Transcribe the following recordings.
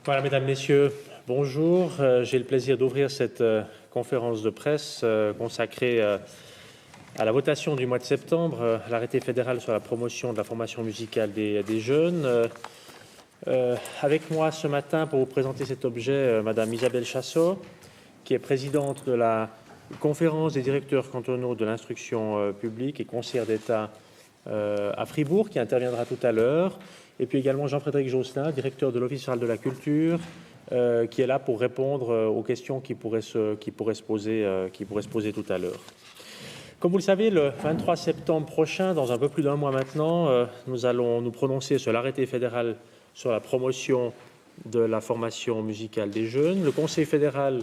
Voilà, mesdames, messieurs, bonjour. J'ai le plaisir d'ouvrir cette conférence de presse consacrée à la votation du mois de septembre, l'arrêté fédéral sur la promotion de la formation musicale des jeunes. Avec moi ce matin pour vous présenter cet objet, Madame Isabelle Chassot, qui est présidente de la conférence des directeurs cantonaux de l'instruction publique et conseillère d'État à Fribourg, qui interviendra tout à l'heure. Et puis également Jean-Frédéric Josselin, directeur de l'Office fédéral de la culture, qui est là pour répondre aux questions qui pourraient se poser tout à l'heure. Comme vous le savez, le 23 septembre prochain, dans un peu plus d'un mois maintenant, nous allons nous prononcer sur l'arrêté fédéral sur la promotion de la formation musicale des jeunes. Le Conseil fédéral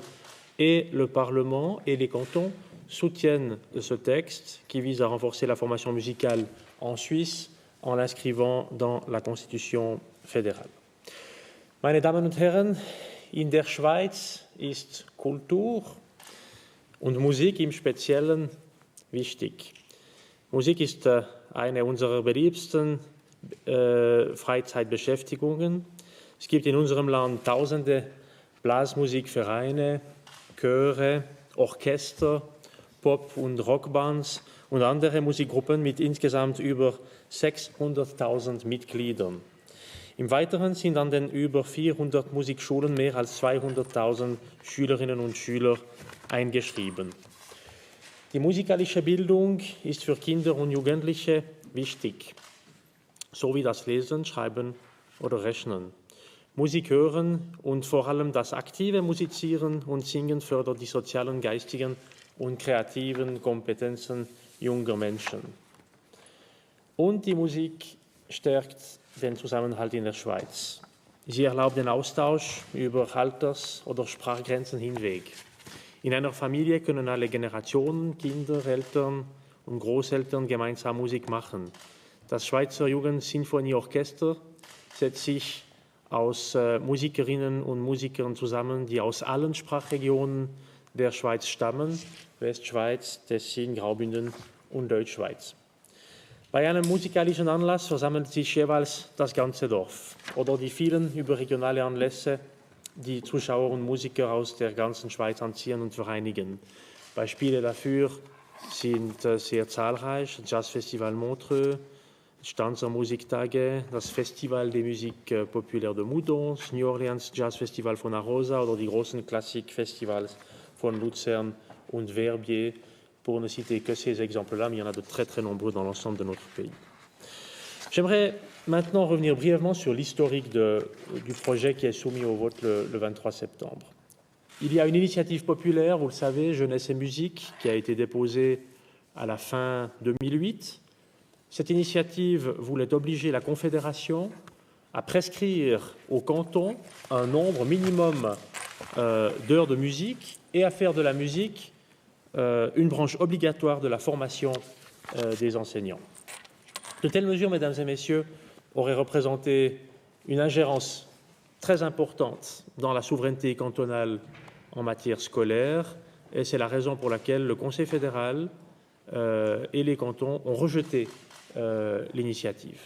et le Parlement et les cantons soutiennent ce texte qui vise à renforcer la formation musicale en Suisse en l'inscrivant dans la Constitution fédérale. Meine Damen und Herren, in der Schweiz ist Kultur und Musik im Speziellen wichtig. Musik ist eine unserer beliebtesten Freizeitbeschäftigungen. Es gibt in unserem Land tausende Blasmusikvereine, Chöre, Orchester, Pop- und Rockbands und andere Musikgruppen mit insgesamt über 600.000 Mitgliedern. Im Weiteren sind an den über 400 Musikschulen mehr als 200.000 Schülerinnen und Schüler eingeschrieben. Die musikalische Bildung ist für Kinder und Jugendliche wichtig, so wie das Lesen, Schreiben oder Rechnen. Musik hören und vor allem das aktive Musizieren und Singen fördert die sozialen, geistigen und kreativen Kompetenzen junger Menschen. Und die Musik stärkt den Zusammenhalt in der Schweiz. Sie erlaubt den Austausch über Alters- oder Sprachgrenzen hinweg. In einer Familie können alle Generationen, Kinder, Eltern und Großeltern gemeinsam Musik machen. Das Schweizer Jugendsinfonieorchester setzt sich aus Musikerinnen und Musikern zusammen, die aus allen Sprachregionen der Schweiz stammen: Westschweiz, Tessin, Graubünden und Deutschschweiz. Bei einem musikalischen Anlass versammelt sich jeweils das ganze Dorf oder die vielen überregionale Anlässe, die Zuschauer und Musiker aus der ganzen Schweiz anziehen und vereinigen. Beispiele dafür sind sehr zahlreich: das Jazzfestival Montreux, Stanzer Musiktage, das Festival des Musiques Populaires de Moudon, das New Orleans Jazz Festival von Arosa oder die großen Klassikfestivals von Luzern und Verbier, pour ne citer que ces exemples-là, mais il y en a de très très nombreux dans l'ensemble de notre pays. J'aimerais maintenant revenir brièvement sur l'historique du projet qui est soumis au vote le 23 septembre. Il y a une initiative populaire, vous le savez, Jeunesse et musique, qui a été déposée à la fin 2008. Cette initiative voulait obliger la Confédération à prescrire au canton un nombre minimum d'heures de musique et à faire de la musique une branche obligatoire de la formation des enseignants. De telles mesures, mesdames et messieurs, auraient représenté une ingérence très importante dans la souveraineté cantonale en matière scolaire, et c'est la raison pour laquelle le Conseil fédéral et les cantons ont rejeté l'initiative.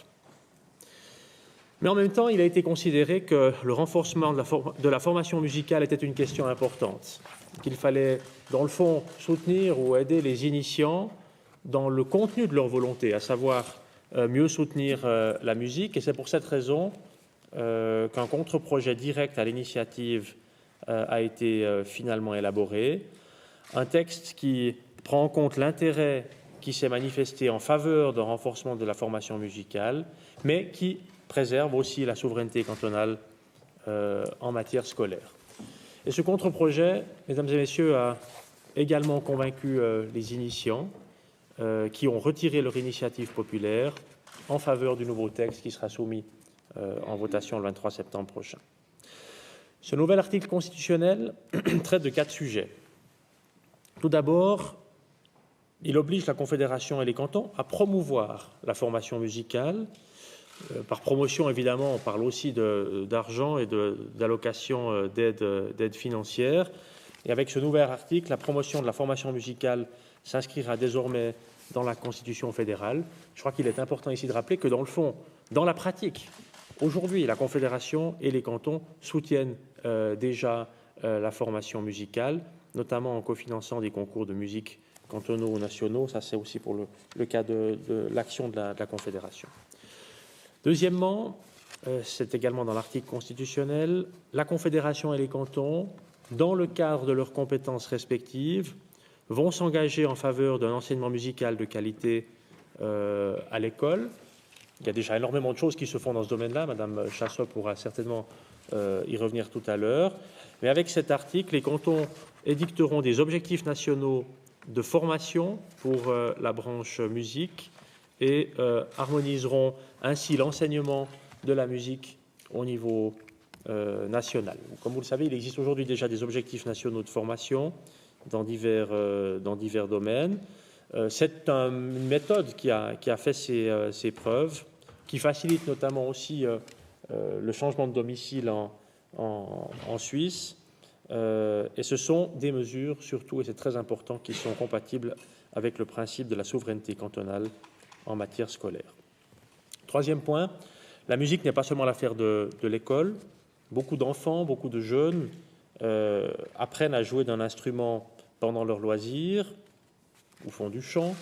Mais en même temps, il a été considéré que le renforcement de la formation musicale était une question importante, qu'il fallait, dans le fond, soutenir ou aider les initiants dans le contenu de leur volonté, à savoir mieux soutenir la musique. Et c'est pour cette raison qu'un contre-projet direct à l'initiative a été finalement élaboré. Un texte qui prend en compte l'intérêt qui s'est manifesté en faveur d'un renforcement de la formation musicale, mais qui préserve aussi la souveraineté cantonale en matière scolaire. Et ce contre-projet, mesdames et messieurs, a également convaincu les initiants qui ont retiré leur initiative populaire en faveur du nouveau texte qui sera soumis en votation le 23 septembre prochain. Ce nouvel article constitutionnel traite de 4 sujets. Tout d'abord, il oblige la Confédération et les cantons à promouvoir la formation musicale. Par promotion, évidemment, on parle aussi d'argent et d'allocation d'aide financière. Et avec ce nouvel article, la promotion de la formation musicale s'inscrira désormais dans la Constitution fédérale. Je crois qu'il est important ici de rappeler que, dans le fond, dans la pratique, Aujourd'hui, la Confédération et les cantons soutiennent déjà la formation musicale, notamment en cofinançant des concours de musique cantonaux ou nationaux. Ça, c'est aussi pour le cas de l'action de la Confédération. Deuxièmement, c'est également dans l'article constitutionnel, la Confédération et les cantons, dans le cadre de leurs compétences respectives, vont s'engager en faveur d'un enseignement musical de qualité à l'école. Il y a déjà énormément de choses qui se font dans ce domaine-là. Madame Chassot pourra certainement y revenir tout à l'heure. Mais avec cet article, les cantons édicteront des objectifs nationaux de formation pour la branche musique et harmoniseront ainsi l'enseignement de la musique au niveau national. Comme vous le savez, il existe aujourd'hui déjà des objectifs nationaux de formation dans divers domaines. C'est une méthode qui a fait ses preuves, qui facilite notamment aussi le changement de domicile en Suisse. Et ce sont des mesures, surtout, et c'est très important, qui sont compatibles avec le principe de la souveraineté cantonale en matière scolaire. Troisième point, la musique n'est pas seulement l'affaire de l'école. Beaucoup d'enfants, beaucoup de jeunes apprennent à jouer d'un instrument pendant leurs loisirs, ou font du chant,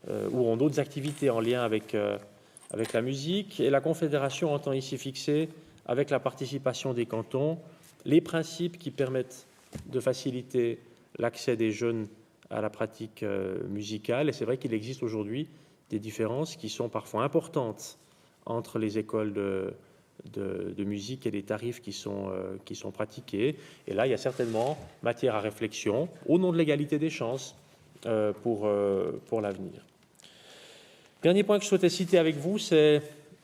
ou ont d'autres activités en lien avec la musique. Et la Confédération entend ici fixer, avec la participation des cantons, les principes qui permettent de faciliter l'accès des jeunes à la pratique musicale. Et c'est vrai qu'il existe aujourd'hui des différences qui sont parfois importantes entre les écoles de musique et les tarifs qui sont pratiqués. Et là, il y a certainement matière à réflexion, au nom de l'égalité des chances, pour l'avenir. Dernier point que je souhaitais citer avec vous, c'est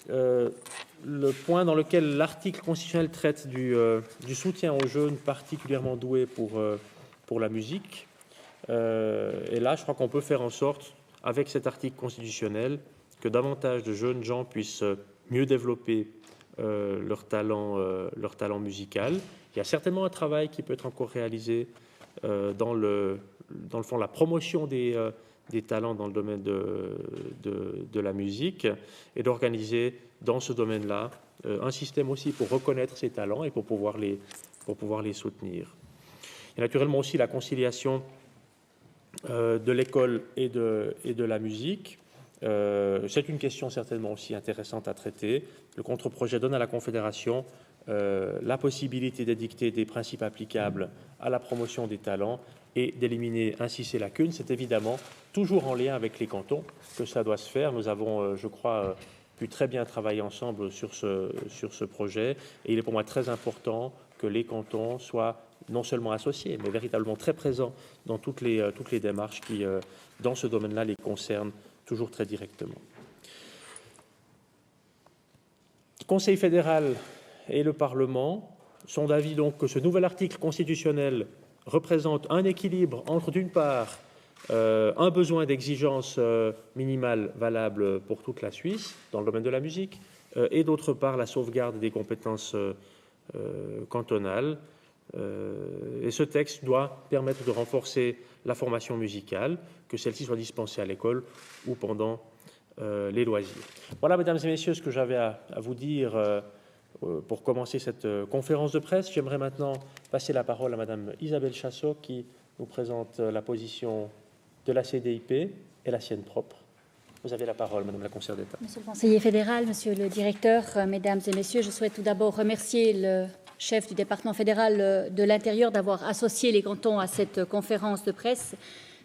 le point dans lequel l'article constitutionnel traite du soutien aux jeunes particulièrement doués pour la musique. Et là, je crois qu'on peut faire en sorte, avec cet article constitutionnel, que davantage de jeunes gens puissent mieux développer leur talent musical. Il y a certainement un travail qui peut être encore réalisé dans le fond, la promotion des talents dans le domaine de la musique et d'organiser dans ce domaine-là un système aussi pour reconnaître ces talents et pour pouvoir les soutenir. Il y a naturellement aussi la conciliation de l'école et de la musique. C'est une question certainement aussi intéressante à traiter. Le contre-projet donne à la Confédération la possibilité d'édicter des principes applicables à la promotion des talents et d'éliminer ainsi ces lacunes. C'est évidemment toujours en lien avec les cantons que ça doit se faire. Nous avons, je crois, pu très bien travailler ensemble sur ce projet. Et il est pour moi très important que les cantons soient non seulement associés, mais véritablement très présents dans toutes les démarches qui, dans ce domaine-là, les concernent toujours très directement. Le Conseil fédéral et le Parlement sont d'avis donc que ce nouvel article constitutionnel représente un équilibre entre, d'une part, un besoin d'exigence minimale valable pour toute la Suisse dans le domaine de la musique, et d'autre part, la sauvegarde des compétences cantonales. Et ce texte doit permettre de renforcer la formation musicale, que celle-ci soit dispensée à l'école ou pendant les loisirs. Voilà, mesdames et messieurs, ce que j'avais à vous dire pour commencer cette conférence de presse. J'aimerais maintenant passer la parole à madame Isabelle Chassot qui nous présente la position de la CDIP et la sienne propre. Vous avez la parole, madame la conseillère d'État. Monsieur le conseiller fédéral, monsieur le directeur, mesdames et messieurs, je souhaite tout d'abord remercier le chef du département fédéral de l'Intérieur d'avoir associé les cantons à cette conférence de presse.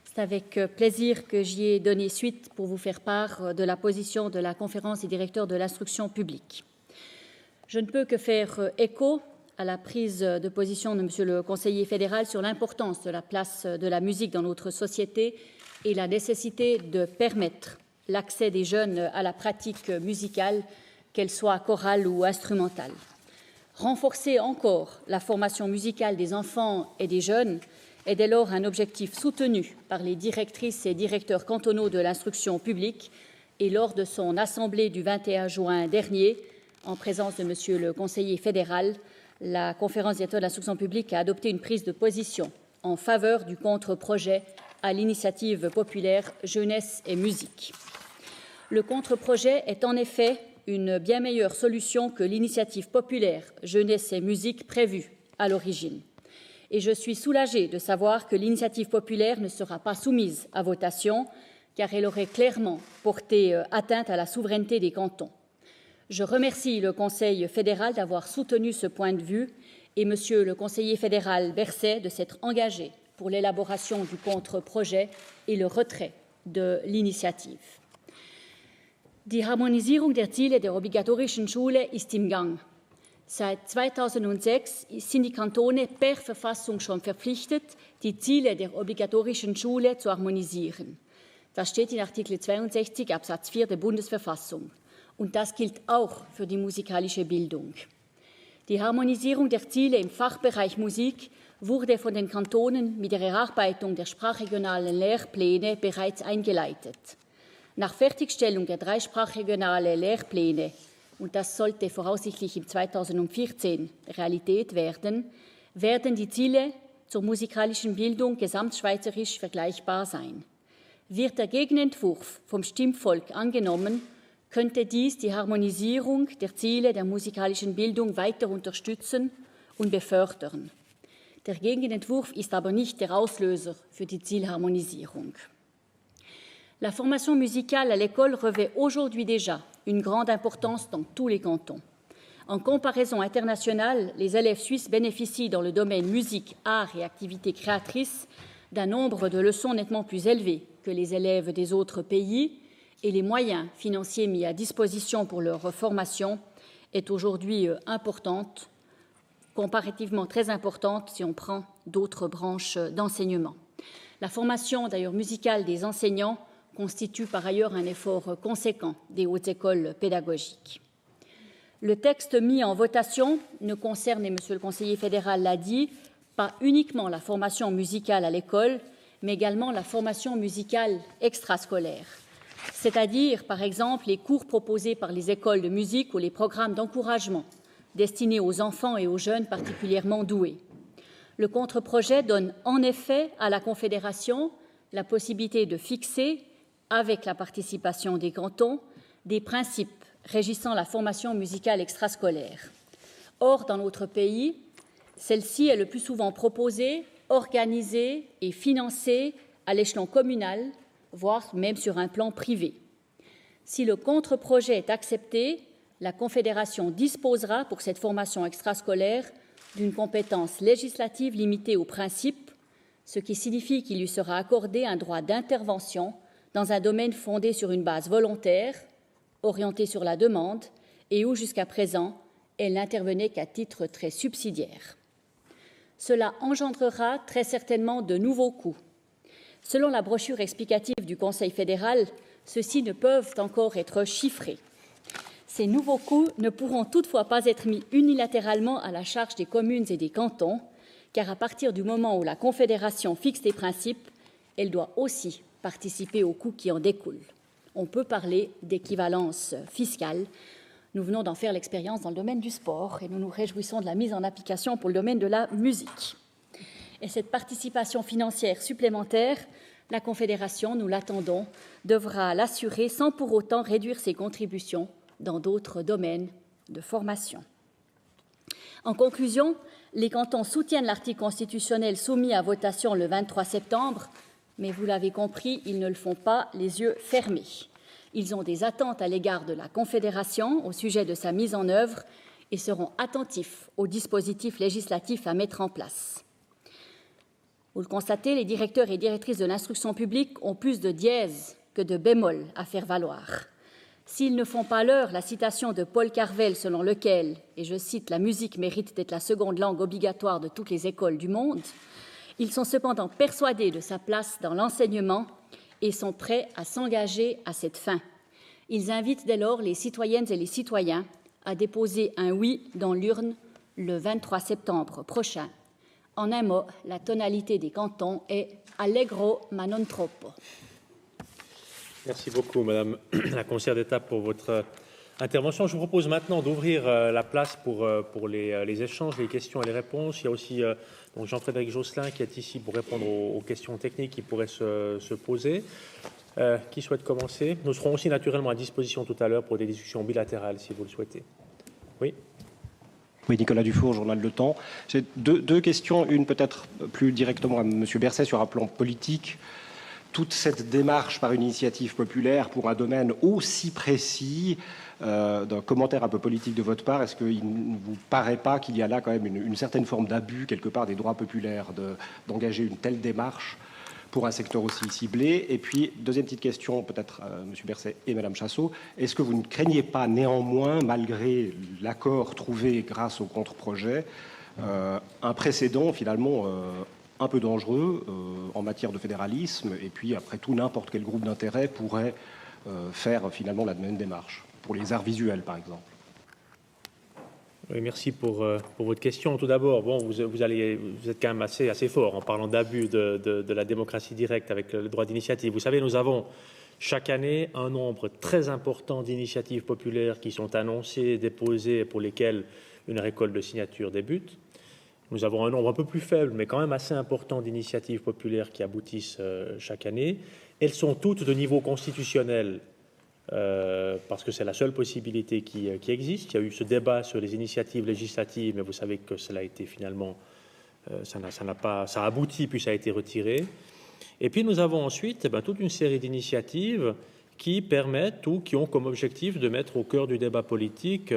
C'est avec plaisir que j'y ai donné suite pour vous faire part de la position de la conférence des directeurs de l'instruction publique. Je ne peux que faire écho à la prise de position de monsieur le conseiller fédéral sur l'importance de la place de la musique dans notre société et la nécessité de permettre l'accès des jeunes à la pratique musicale, qu'elle soit chorale ou instrumentale. Renforcer encore la formation musicale des enfants et des jeunes est dès lors un objectif soutenu par les directrices et directeurs cantonaux de l'instruction publique et lors de son assemblée du 21 juin dernier, en présence de monsieur le conseiller fédéral, la conférence des directeurs de l'instruction publique a adopté une prise de position en faveur du contre-projet à l'initiative populaire Jeunesse et musique. Le contre-projet est en effet une bien meilleure solution que l'initiative populaire Jeunesse et musique prévue à l'origine. Et je suis soulagée de savoir que l'initiative populaire ne sera pas soumise à votation, car elle aurait clairement porté atteinte à la souveraineté des cantons. Je remercie le Conseil fédéral d'avoir soutenu ce point de vue et Monsieur le conseiller fédéral Berset de s'être engagé pour l'élaboration du contre-projet et le retrait de l'initiative. Die Harmonisierung der Ziele der obligatorischen Schule ist im Gang. Seit 2006 sind die Kantone per Verfassung schon verpflichtet, die Ziele der obligatorischen Schule zu harmonisieren. Das steht in Artikel 62 Absatz 4 der Bundesverfassung. Und das gilt auch für die musikalische Bildung. Die Harmonisierung der Ziele im Fachbereich Musik wurde von den Kantonen mit der Erarbeitung der sprachregionalen Lehrpläne bereits eingeleitet. Nach Fertigstellung der 3 sprachregionalen Lehrpläne, und das sollte voraussichtlich im 2014 Realität werden, werden die Ziele zur musikalischen Bildung gesamtschweizerisch vergleichbar sein. Wird der Gegenentwurf vom Stimmvolk angenommen, könnte dies die Harmonisierung der Ziele der musikalischen Bildung weiter unterstützen und befördern. Der Gegenentwurf ist aber nicht der Auslöser für die Zielharmonisierung. La formation musicale à l'école revêt aujourd'hui déjà une grande importance dans tous les cantons. En comparaison internationale, les élèves suisses bénéficient dans le domaine musique, art et activités créatrices d'un nombre de leçons nettement plus élevé que les élèves des autres pays et les moyens financiers mis à disposition pour leur formation est aujourd'hui importante, comparativement très importante si on prend d'autres branches d'enseignement. La formation d'ailleurs musicale des enseignants constitue par ailleurs un effort conséquent des hautes écoles pédagogiques. Le texte mis en votation ne concerne, et Monsieur le conseiller fédéral l'a dit, pas uniquement la formation musicale à l'école, mais également la formation musicale extrascolaire, c'est-à-dire, par exemple, les cours proposés par les écoles de musique ou les programmes d'encouragement destinés aux enfants et aux jeunes particulièrement doués. Le contre-projet donne en effet à la Confédération la possibilité de fixer, avec la participation des cantons, des principes régissant la formation musicale extrascolaire. Or, dans notre pays, celle-ci est le plus souvent proposée, organisée et financée à l'échelon communal, voire même sur un plan privé. Si le contre-projet est accepté, la Confédération disposera pour cette formation extrascolaire d'une compétence législative limitée aux principes, ce qui signifie qu'il lui sera accordé un droit d'intervention dans un domaine fondé sur une base volontaire, orientée sur la demande, et où jusqu'à présent, elle n'intervenait qu'à titre très subsidiaire. Cela engendrera très certainement de nouveaux coûts. Selon la brochure explicative du Conseil fédéral, ceux-ci ne peuvent encore être chiffrés. Ces nouveaux coûts ne pourront toutefois pas être mis unilatéralement à la charge des communes et des cantons, car à partir du moment où la Confédération fixe des principes, elle doit aussi participer aux coûts qui en découlent. On peut parler d'équivalence fiscale. Nous venons d'en faire l'expérience dans le domaine du sport et nous nous réjouissons de la mise en application pour le domaine de la musique. Et cette participation financière supplémentaire, la Confédération, nous l'attendons, devra l'assurer sans pour autant réduire ses contributions dans d'autres domaines de formation. En conclusion, les cantons soutiennent l'article constitutionnel soumis à votation le 23 septembre, mais vous l'avez compris, ils ne le font pas les yeux fermés. Ils ont des attentes à l'égard de la Confédération au sujet de sa mise en œuvre et seront attentifs aux dispositifs législatifs à mettre en place. Vous le constatez, les directeurs et directrices de l'instruction publique ont plus de dièse que de bémol à faire valoir. S'ils ne font pas leur la citation de Paul Carvel selon lequel, et je cite, « la musique mérite d'être la seconde langue obligatoire de toutes les écoles du monde », ils sont cependant persuadés de sa place dans l'enseignement et sont prêts à s'engager à cette fin. Ils invitent dès lors les citoyennes et les citoyens à déposer un oui dans l'urne le 23 septembre prochain. En un mot, la tonalité des cantons est allegro ma non troppo. Merci beaucoup, Madame la conseillère d'État, pour votre intervention. Je vous propose maintenant d'ouvrir la place pour les échanges, les questions et les réponses. Il y a aussi donc Jean-Frédéric Josselin qui est ici pour répondre aux questions techniques qui pourraient se poser. Qui souhaite commencer? Nous serons aussi naturellement à disposition tout à l'heure pour des discussions bilatérales, si vous le souhaitez. Oui. Oui, Nicolas Dufour, Journal Le Temps. J'ai deux questions, une peut-être plus directement à M. Berset sur un plan politique. Toute cette démarche par une initiative populaire pour un domaine aussi précis, d'un commentaire un peu politique de votre part, est-ce qu'il ne vous paraît pas qu'il y a là quand même une certaine forme d'abus quelque part des droits populaires d'engager une telle démarche pour un secteur aussi ciblé? Et puis, deuxième petite question, peut-être M. Berset et Mme Chassot, est-ce que vous ne craignez pas néanmoins, malgré l'accord trouvé grâce au contre-projet, un précédent finalement un peu dangereux en matière de fédéralisme, et puis après tout, n'importe quel groupe d'intérêt pourrait faire finalement la même démarche, pour les arts visuels par exemple? Oui, merci pour votre question. Tout d'abord, bon, vous êtes quand même assez fort en parlant d'abus de la démocratie directe avec le droit d'initiative. Vous savez, nous avons chaque année un nombre très important d'initiatives populaires qui sont annoncées, déposées, pour lesquelles une récolte de signatures débute. Nous avons un nombre un peu plus faible, mais quand même assez important d'initiatives populaires qui aboutissent chaque année. Elles sont toutes de niveau constitutionnel, parce que c'est la seule possibilité qui existe. Il y a eu ce débat sur les initiatives législatives, mais vous savez que cela a été finalement, ça a abouti, puis ça a été retiré. Et puis nous avons ensuite toute une série d'initiatives qui permettent ou qui ont comme objectif de mettre au cœur du débat politique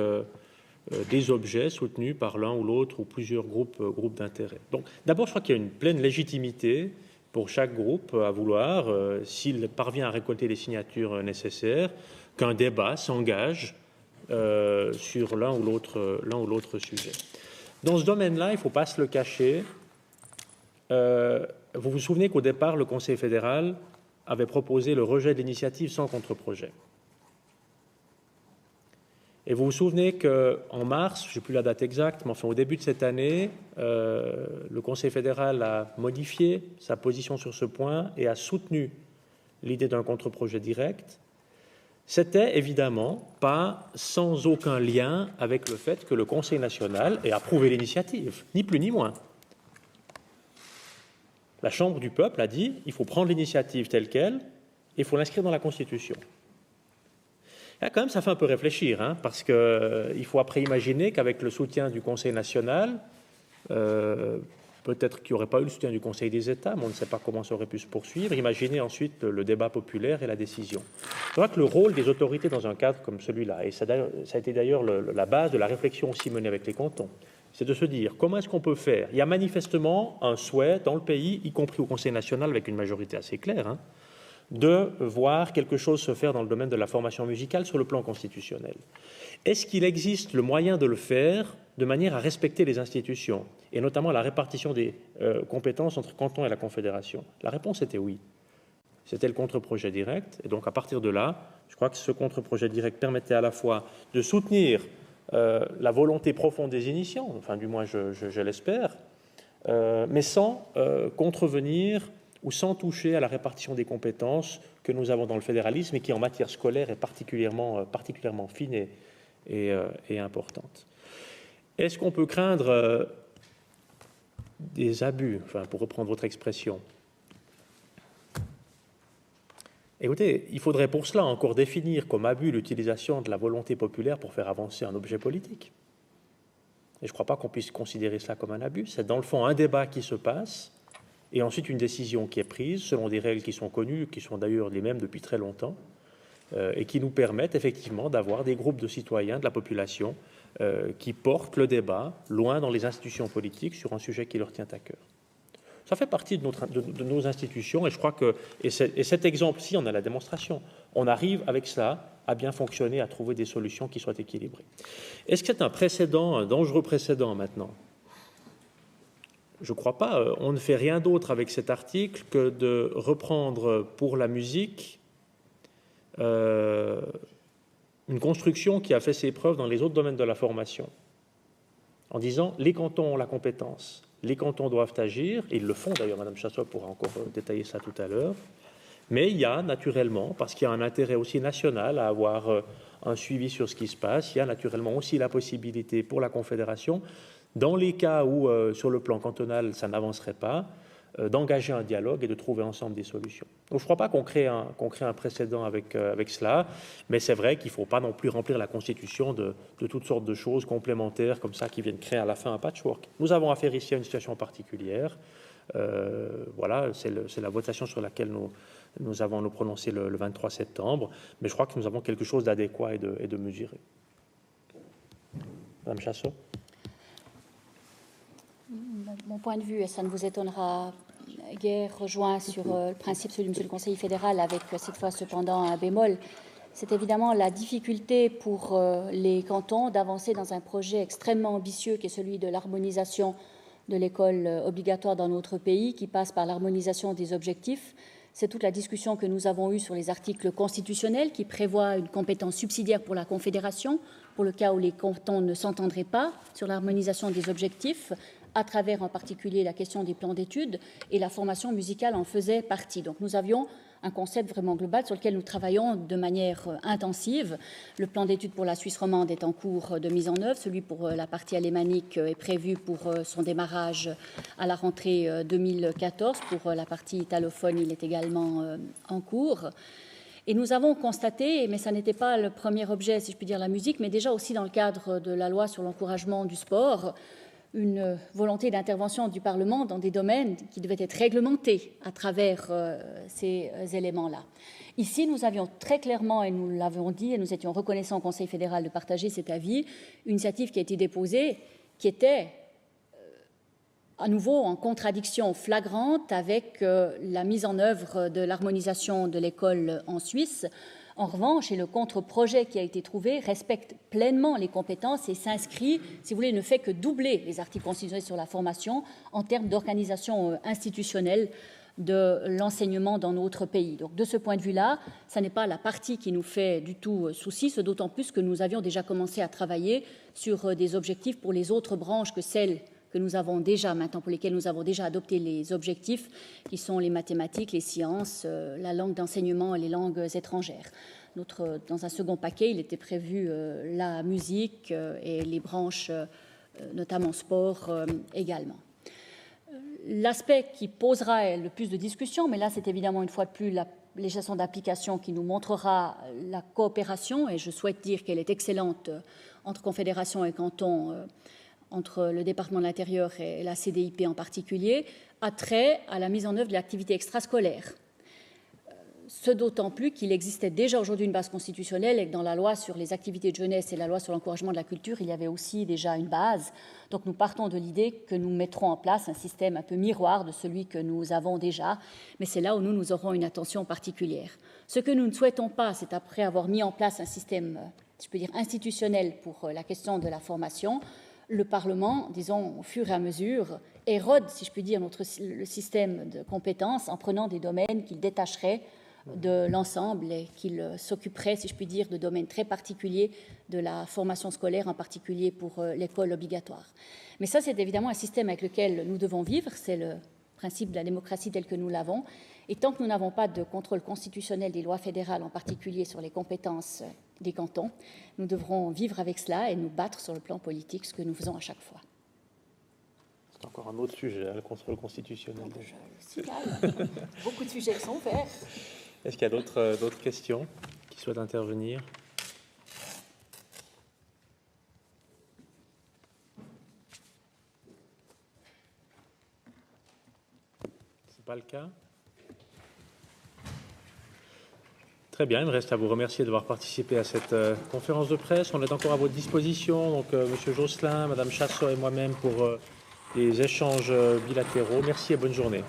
des objets soutenus par l'un ou l'autre ou plusieurs groupes d'intérêt. Donc d'abord, je crois qu'il y a une pleine légitimité pour chaque groupe à vouloir, s'il parvient à récolter les signatures nécessaires, qu'un débat s'engage sur l'un ou l'autre sujet. Dans ce domaine-là, il ne faut pas se le cacher. Vous vous souvenez qu'au départ, le Conseil fédéral avait proposé le rejet de l'initiative sans contre-projet. Et vous vous souvenez qu'en mars, je n'ai plus la date exacte, mais enfin au début de cette année, le Conseil fédéral a modifié sa position sur ce point et a soutenu l'idée d'un contre-projet direct. C'était évidemment pas sans aucun lien avec le fait que le Conseil national ait approuvé l'initiative, ni plus ni moins. La Chambre du peuple a dit il faut prendre l'initiative telle qu'elle et il faut l'inscrire dans la Constitution. Là, quand même, ça fait un peu réfléchir, parce qu'il faut après imaginer qu'avec le soutien du Conseil national, peut-être qu'il n'y aurait pas eu le soutien du Conseil des États, mais on ne sait pas comment ça aurait pu se poursuivre. Imaginez ensuite le débat populaire et la décision. Je crois que le rôle des autorités dans un cadre comme celui-là, et ça a été d'ailleurs la base de la réflexion aussi menée avec les cantons, c'est de se dire comment est-ce qu'on peut faire. Il y a manifestement un souhait dans le pays, y compris au Conseil national, avec une majorité assez claire, de voir quelque chose se faire dans le domaine de la formation musicale sur le plan constitutionnel. Est-ce qu'il existe le moyen de le faire de manière à respecter les institutions, et notamment la répartition des compétences entre cantons et la Confédération? La réponse était oui. C'était le contre-projet direct, et donc à partir de là, je crois que ce contre-projet direct permettait à la fois de soutenir la volonté profonde des initiants, enfin du moins je l'espère, mais sans contrevenir ou sans toucher à la répartition des compétences que nous avons dans le fédéralisme et qui, en matière scolaire, est particulièrement fine et importante. Est-ce qu'on peut craindre des abus, pour reprendre votre expression? Écoutez, il faudrait pour cela encore définir comme abus l'utilisation de la volonté populaire pour faire avancer un objet politique. Et je ne crois pas qu'on puisse considérer cela comme un abus. C'est dans le fond un débat qui se passe, et ensuite une décision qui est prise selon des règles qui sont connues, qui sont d'ailleurs les mêmes depuis très longtemps, et qui nous permettent effectivement d'avoir des groupes de citoyens, de la population, qui portent le débat loin dans les institutions politiques sur un sujet qui leur tient à cœur. Ça fait partie de nos institutions, et je crois que, et cet exemple-ci, on a la démonstration. On arrive avec ça à bien fonctionner, à trouver des solutions qui soient équilibrées. Est-ce que c'est un précédent, un dangereux précédent maintenant ? Je ne crois pas. On ne fait rien d'autre avec cet article que de reprendre pour la musique une construction qui a fait ses preuves dans les autres domaines de la formation, en disant les cantons ont la compétence, les cantons doivent agir, et ils le font d'ailleurs, Mme Chassot pourra encore détailler ça tout à l'heure, mais il y a naturellement, parce qu'il y a un intérêt aussi national à avoir un suivi sur ce qui se passe, il y a naturellement aussi la possibilité pour la Confédération, dans les cas où sur le plan cantonal ça n'avancerait pas, d'engager un dialogue et de trouver ensemble des solutions. Donc je ne crois pas qu'on crée un précédent avec cela, mais c'est vrai qu'il ne faut pas non plus remplir la Constitution de toutes sortes de choses complémentaires comme ça qui viennent créer à la fin un patchwork. Nous avons affaire ici à une situation particulière. Voilà, c'est la votation sur laquelle nous avons nous prononcé le 23 septembre, mais je crois que nous avons quelque chose d'adéquat et de mesuré. Madame Chassot. Mon point de vue, et ça ne vous étonnera guère, rejoint sur le principe celui de Monsieur le Conseiller fédéral, avec cette fois cependant un bémol. C'est évidemment la difficulté pour les cantons d'avancer dans un projet extrêmement ambitieux qui est celui de l'harmonisation de l'école obligatoire dans notre pays, qui passe par l'harmonisation des objectifs. C'est toute la discussion que nous avons eue sur les articles constitutionnels qui prévoient une compétence subsidiaire pour la Confédération, pour le cas où les cantons ne s'entendraient pas sur l'harmonisation des objectifs, à travers en particulier la question des plans d'études, et la formation musicale en faisait partie. Donc nous avions un concept vraiment global sur lequel nous travaillons de manière intensive. Le plan d'études pour la Suisse romande est en cours de mise en œuvre. Celui pour la partie alémanique est prévu pour son démarrage à la rentrée 2014. Pour la partie italophone, il est également en cours. Et nous avons constaté, mais ça n'était pas le premier objet, si je puis dire, la musique, mais déjà aussi dans le cadre de la loi sur l'encouragement du sport, une volonté d'intervention du Parlement dans des domaines qui devaient être réglementés à travers ces éléments-là. Ici, nous avions très clairement, et nous l'avons dit, et nous étions reconnaissants au Conseil fédéral de partager cet avis, une initiative qui a été déposée, qui était à nouveau en contradiction flagrante avec la mise en œuvre de l'harmonisation de l'école en Suisse. En revanche, et le contre-projet qui a été trouvé respecte pleinement les compétences et s'inscrit, si vous voulez, ne fait que doubler les articles constitutionnels sur la formation en termes d'organisation institutionnelle de l'enseignement dans notre pays. Donc, de ce point de vue-là, ce n'est pas la partie qui nous fait du tout souci, ce d'autant plus que nous avions déjà commencé à travailler sur des objectifs pour les autres branches que celles que nous avons déjà maintenant, pour lesquels nous avons déjà adopté les objectifs, qui sont les mathématiques, les sciences, la langue d'enseignement et les langues étrangères. Dans un second paquet, il était prévu la musique et les branches, notamment sport, également. L'aspect qui posera le plus de discussions, mais là c'est évidemment une fois de plus la législation d'application qui nous montrera la coopération, et je souhaite dire qu'elle est excellente entre confédération et canton, entre le département de l'Intérieur et la CDIP en particulier, a trait à la mise en œuvre de l'activité extrascolaire. Ce d'autant plus qu'il existait déjà aujourd'hui une base constitutionnelle et que dans la loi sur les activités de jeunesse et la loi sur l'encouragement de la culture, il y avait aussi déjà une base. Donc nous partons de l'idée que nous mettrons en place un système un peu miroir de celui que nous avons déjà, mais c'est là où nous aurons une attention particulière. Ce que nous ne souhaitons pas, c'est après avoir mis en place un système, je peux dire, institutionnel pour la question de la formation, le Parlement, disons, au fur et à mesure, érode, si je puis dire, le système de compétences en prenant des domaines qu'il détacherait de l'ensemble et qu'il s'occuperait, si je puis dire, de domaines très particuliers de la formation scolaire, en particulier pour l'école obligatoire. Mais ça, c'est évidemment un système avec lequel nous devons vivre, c'est le principe de la démocratie tel que nous l'avons, et tant que nous n'avons pas de contrôle constitutionnel des lois fédérales, en particulier sur les compétences des cantons, nous devrons vivre avec cela et nous battre sur le plan politique, ce que nous faisons à chaque fois. C'est encore un autre sujet, le contrôle constitutionnel. Beaucoup de sujets sont ouverts. Est-ce qu'il y a d'autres questions qui souhaitent intervenir? Ce n'est pas le cas. Très bien, il me reste à vous remercier d'avoir participé à cette conférence de presse. On est encore à votre disposition, donc M. Josselin, Mme Chassot et moi-même pour les échanges bilatéraux. Merci et bonne journée.